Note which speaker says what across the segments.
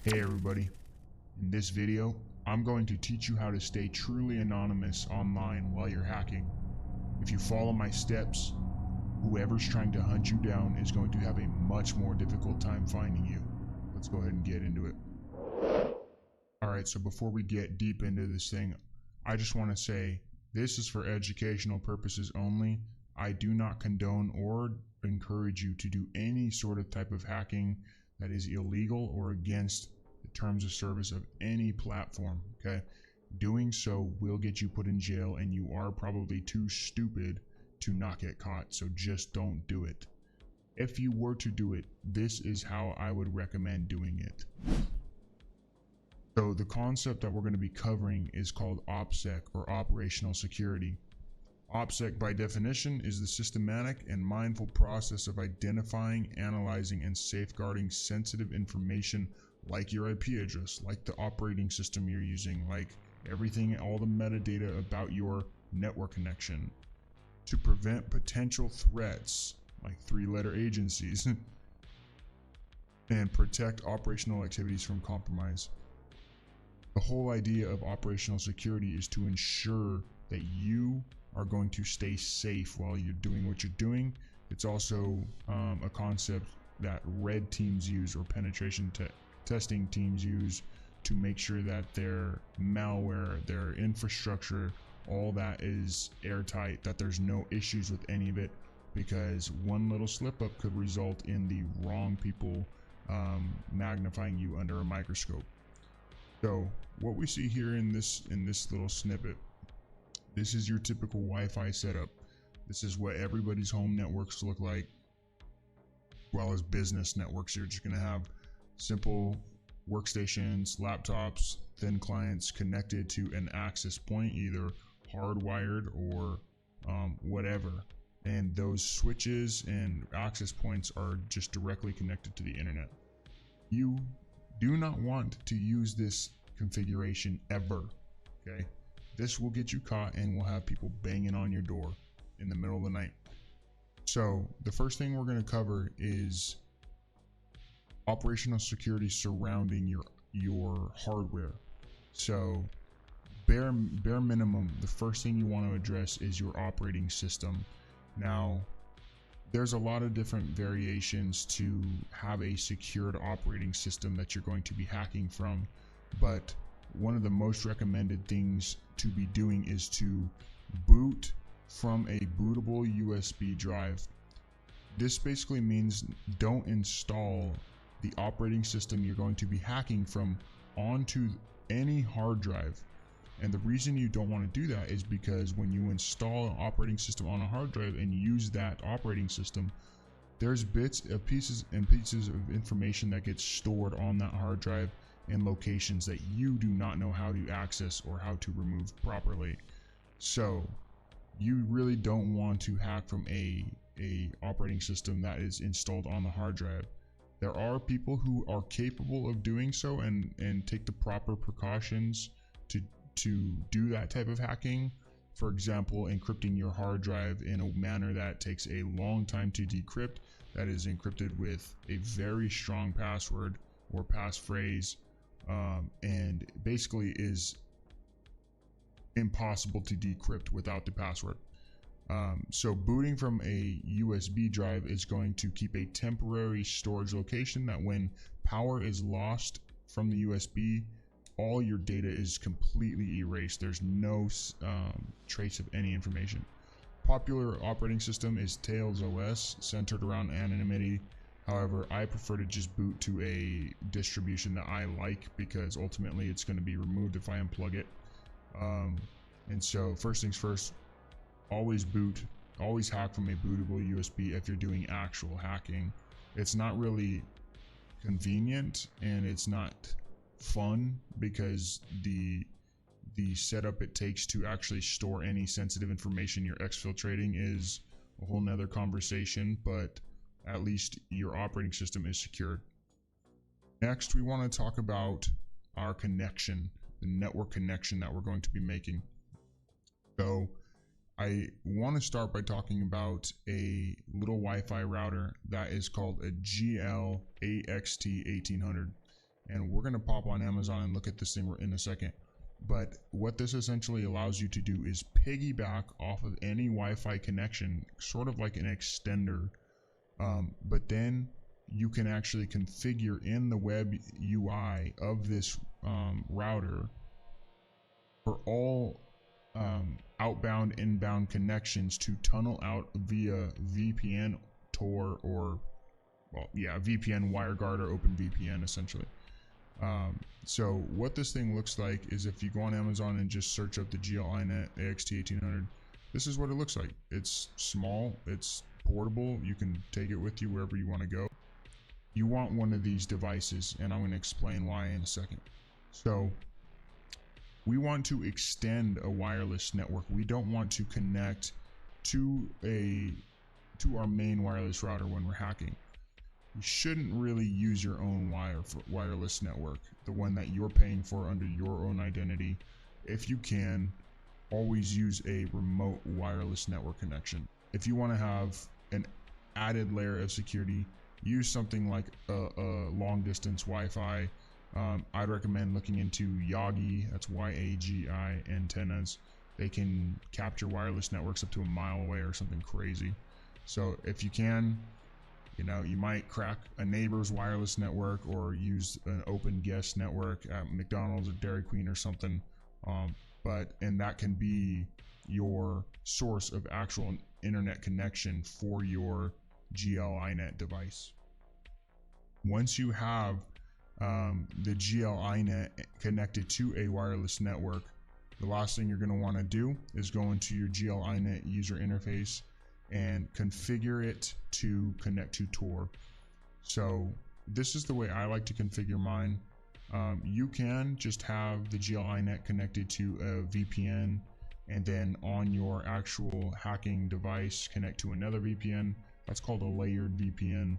Speaker 1: Hey everybody, in this video, I'm going to teach you how to stay truly anonymous online while you're hacking. If you follow my steps, whoever's trying to hunt you down is going to have a much more difficult time finding you. Let's go ahead and get into it. Alright, so before we get deep into this thing, I just want to say, this is for educational purposes only. I do not condone or encourage you to do any sort of type of hacking that is illegal or against the terms of service of any platform, okay? Doing so will get you put in jail, and you are probably too stupid to not get caught, so just don't do it. If you were to do it, this is how I would recommend doing it. So the concept that we're going to be covering is called OPSEC, or operational security. OPSEC, by definition, is the systematic and mindful process of identifying, analyzing, and safeguarding sensitive information like your IP address, like the operating system you're using, like everything, all the metadata about your network connection, to prevent potential threats like three-letter agencies and protect operational activities from compromise. The whole idea of operational security is to ensure that you are going to stay safe while you're doing what you're doing. It's also a concept that red teams use, or penetration testing teams use, to make sure that their malware, their infrastructure, all that is airtight, that there's no issues with any of it, because one little slip up could result in the wrong people magnifying you under a microscope. So what we see here in this little snippet, this is your typical Wi-Fi setup. This is what everybody's home networks look like, as well as business networks. You're just going to have simple workstations, laptops, thin clients connected to an access point, either hardwired or whatever. And those switches and access points are just directly connected to the internet. You do not want to use this configuration ever, okay? This will get you caught and will have people banging on your door in the middle of the night. So the first thing we're going to cover is operational security surrounding your hardware. So bare minimum, the first thing you want to address is your operating system. Now, there's a lot of different variations to have a secured operating system that you're going to be hacking from, but one of the most recommended things to be doing is to boot from a bootable USB drive. This basically means don't install the operating system you're going to be hacking from onto any hard drive. And the reason you don't want to do that is because when you install an operating system on a hard drive and use that operating system, there's pieces of information that gets stored on that hard drive in locations that you do not know how to access or how to remove properly. So you really don't want to hack from a operating system that is installed on the hard drive. There are people who are capable of doing so and take the proper precautions to do that type of hacking. For example, encrypting your hard drive in a manner that takes a long time to decrypt, that is encrypted with a very strong password or passphrase, and basically is impossible to decrypt without the password. So booting from a USB drive is going to keep a temporary storage location that when power is lost from the USB, all your data is completely erased. There's no trace of any information. Popular operating system is Tails OS, centered around anonymity. However, I prefer to just boot to a distribution that I like, because ultimately it's going to be removed if I unplug it. And so first things first, always hack from a bootable USB if you're doing actual hacking. It's not really convenient and it's not fun, because the setup it takes to actually store any sensitive information you're exfiltrating is a whole nother conversation, but at least your operating system is secured. Next, we want to talk about our connection, the network connection that we're going to be making. So I want to start by talking about a little Wi-Fi router that is called a Gl.Inet 1800. and we're going to pop on Amazon and look at this thing in a second. But what this essentially allows you to do is piggyback off of any Wi-Fi connection, sort of like an extender, but then you can actually configure in the web UI of this router for all outbound, inbound connections to tunnel out via VPN, Tor, or VPN, WireGuard, or OpenVPN essentially. So what this thing looks like is, if you go on Amazon and just search up the Gl.Inet AXT1800, this is what it looks like. It's small, it's portable, you can take it with you wherever you want to go. You want one of these devices, and I'm going to explain why in a second. So we want to extend a wireless network. We don't want to connect to our main wireless router when we're hacking. You shouldn't really use your own wireless network, the one that you're paying for under your own identity. If you can, always use a remote wireless network connection. If you want to have an added layer of security, use something like a long distance Wi-Fi. I'd recommend looking into Yagi, that's Y-A-G-I, antennas. They can capture wireless networks up to a mile away or something crazy. So if you can, you might crack a neighbor's wireless network, or use an open guest network at McDonald's or Dairy Queen or something. And that can be your source of actual internet connection for your Gl.Inet device. Once you have the Gl.Inet connected to a wireless network, the last thing you're going to want to do is go into your Gl.Inet user interface and configure it to connect to Tor. So this is the way I like to configure mine. You can just have the Gl.Inet connected to a VPN, and then on your actual hacking device connect to another VPN. That's called a layered VPN.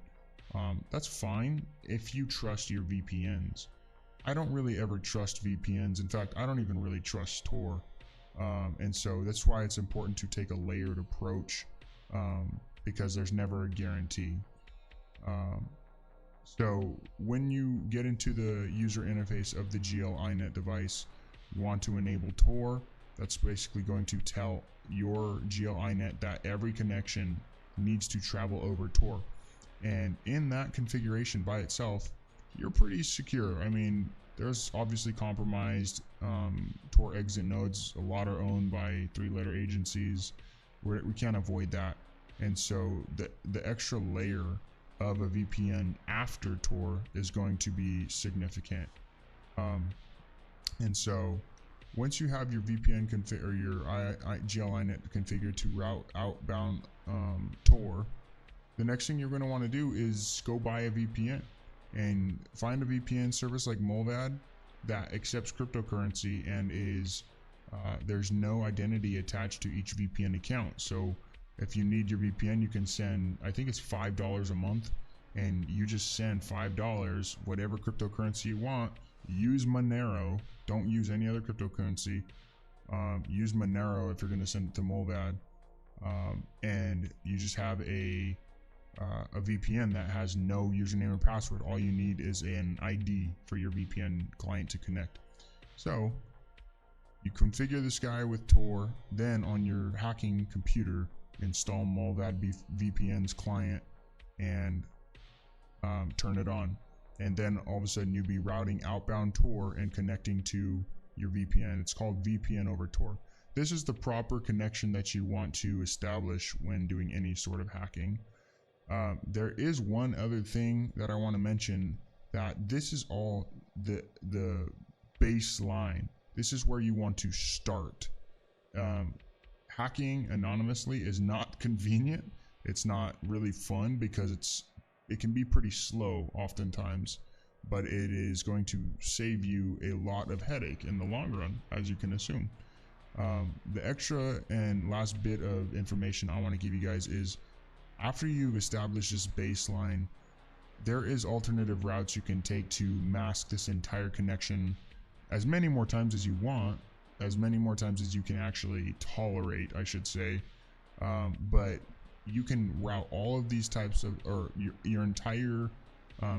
Speaker 1: That's fine if you trust your VPNs. I don't really ever trust VPNs. In fact, I don't even really trust Tor. And so that's why it's important to take a layered approach, because there's never a guarantee. So when you get into the user interface of the Gl.Inet device, you want to enable Tor. That's basically going to tell your Gl.Inet that every connection needs to travel over Tor. And in that configuration by itself, you're pretty secure. I mean, there's obviously compromised Tor exit nodes. A lot are owned by 3-letter agencies. We can't avoid that. And so the extra layer of a VPN after Tor is going to be significant. And so once you have your VPN or your Gl.Inet configured to route outbound Tor, the next thing you're going to want to do is go buy a VPN and find a VPN service like Mullvad that accepts cryptocurrency and there's no identity attached to each VPN account. So if you need your VPN, you can send, I think it's $5 a month, and you just send $5, whatever cryptocurrency you want. Use Monero. Don't use any other cryptocurrency. Use Monero if you're going to send it to Mullvad. And you just have a VPN that has no username or password. All you need is an ID for your VPN client to connect. So you configure this guy with Tor, then on your hacking computer, install Mullvad VPN's client and turn it on. And then all of a sudden you'll be routing outbound Tor and connecting to your VPN. It's called VPN over Tor. This is the proper connection that you want to establish when doing any sort of hacking. There is one other thing that I want to mention, that this is all the baseline. This is where you want to start. Hacking anonymously is not convenient. It's not really fun because it can be pretty slow oftentimes, but it is going to save you a lot of headache in the long run, as you can assume. The extra and last bit of information I want to give you guys is, after you've established this baseline, there is alternative routes you can take to mask this entire connection as many more times as you want, as many more times as you can actually tolerate, I should say. But you can route all of these types of, or your entire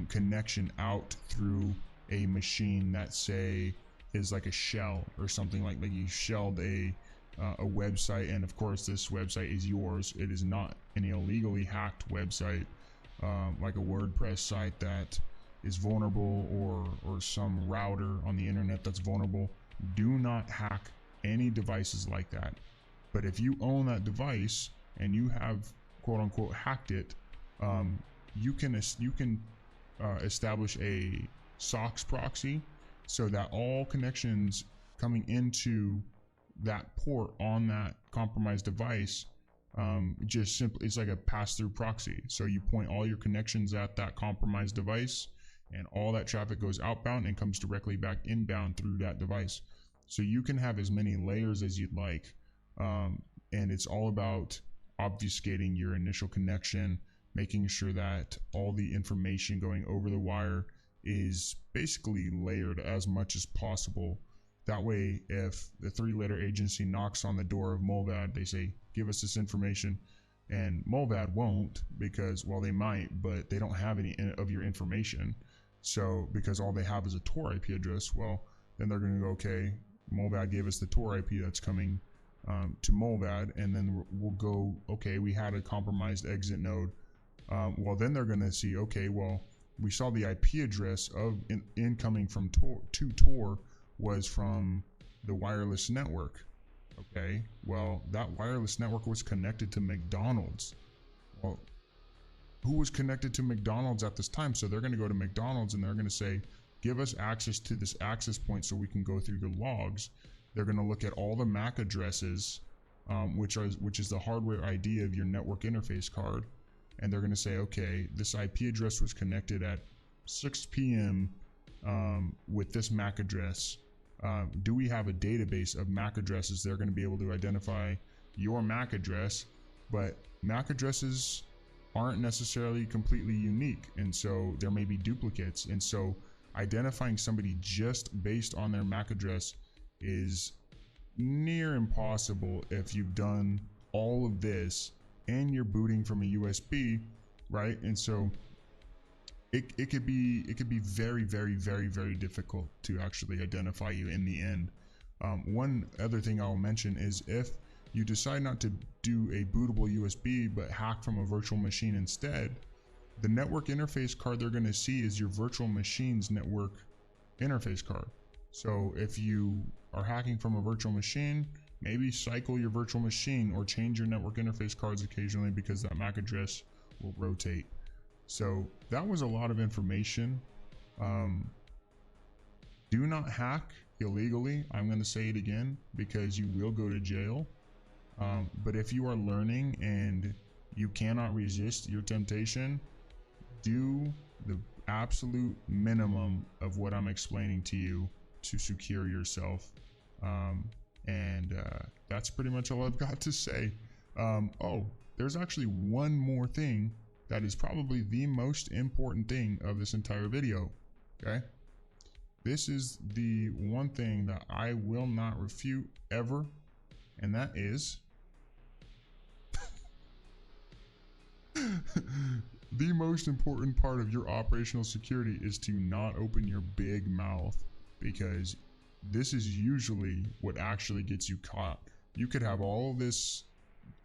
Speaker 1: connection out through a machine that say is like a shell or something, like you shelled a website, and of course this website is yours. It is not an illegally hacked website, like a WordPress site that is vulnerable, or some router on the internet that's vulnerable. Do not hack any devices like that. But if you own that device and you have quote unquote hacked it, you can establish a SOX proxy so that all connections coming into that port on that compromised device, just simply, it's like a pass-through proxy. So you point all your connections at that compromised device, and all that traffic goes outbound and comes directly back inbound through that device. So you can have as many layers as you'd like, and it's all about obfuscating your initial connection, making sure that all the information going over the wire is basically layered as much as possible. That way, if the three-letter agency knocks on the door of Molvad, they say, give us this information, and Molvad won't, because, well, they might, but they don't have any of your information. So because all they have is a Tor IP address, well, then they're going to go, okay, Molvad gave us the Tor IP that's coming to Molvad, and then we'll go, okay, we had a compromised exit node. Well, then they're going to see, okay, well, we saw the IP address of incoming from Tor to Tor was from the wireless network. Okay, well, that wireless network was connected to McDonald's. Well, who was connected to McDonald's at this time? So they're going to go to McDonald's and they're going to say, give us access to this access point so we can go through the logs. They're going to look at all the MAC addresses, which is the hardware ID of your network interface card, and they're going to say, okay, this IP address was connected at 6 p.m. With this MAC address. Do we have a database of MAC addresses? They're going to be able to identify your MAC address, but MAC addresses aren't necessarily completely unique, and so there may be duplicates, and so identifying somebody just based on their MAC address is near impossible if you've done all of this and you're booting from a USB, right? And so it could be very, very, very, very difficult to actually identify you in the end. One other thing I'll mention is if you decide not to do a bootable USB but hack from a virtual machine instead, the network interface card they're going to see is your virtual machine's network interface card. So if you are hacking from a virtual machine, maybe cycle your virtual machine or change your network interface cards occasionally, because that MAC address will rotate. So that was a lot of information. Do not hack illegally. I'm going to say it again because you will go to jail. But if you are learning and you cannot resist your temptation, do the absolute minimum of what I'm explaining to you to secure yourself. That's pretty much all I've got to say. Oh, there's actually one more thing that is probably the most important thing of this entire video. Okay, this is the one thing that I will not refute ever, and that is the most important part of your operational security is to not open your big mouth, because this is usually what actually gets you caught. You could have all this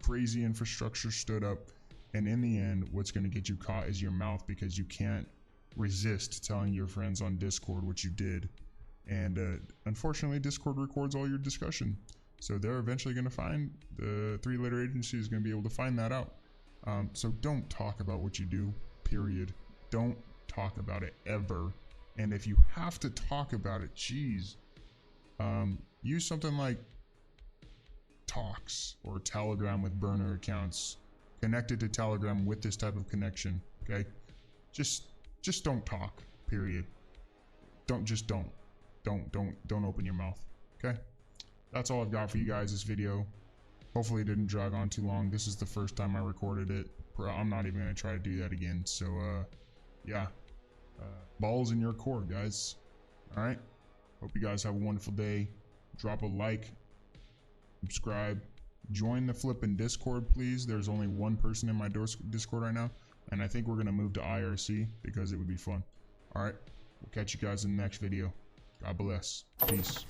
Speaker 1: crazy infrastructure stood up, and in the end, what's going to get you caught is your mouth, because you can't resist telling your friends on Discord what you did. And unfortunately, Discord records all your discussion. So they're eventually going to find, the three-letter agency is going to be able to find that out. So don't talk about what you do, period. Don't talk about it ever. And if you have to talk about it, geez, use something like Talks or Telegram with burner accounts connected to Telegram with this type of connection. Okay, just don't talk, period. Don't open your mouth. Okay, that's all I've got for you guys this video. Hopefully it didn't drag on too long. This is the first time I recorded it. I'm not even gonna try to do that again. So yeah, balls in your court, guys. All right, hope you guys have a wonderful day. Drop a like, subscribe, join the flippin' Discord, please. There's only one person in my Discord right now, and I think we're gonna move to IRC because it would be fun. All right, We'll catch you guys in the next video. God bless. Peace.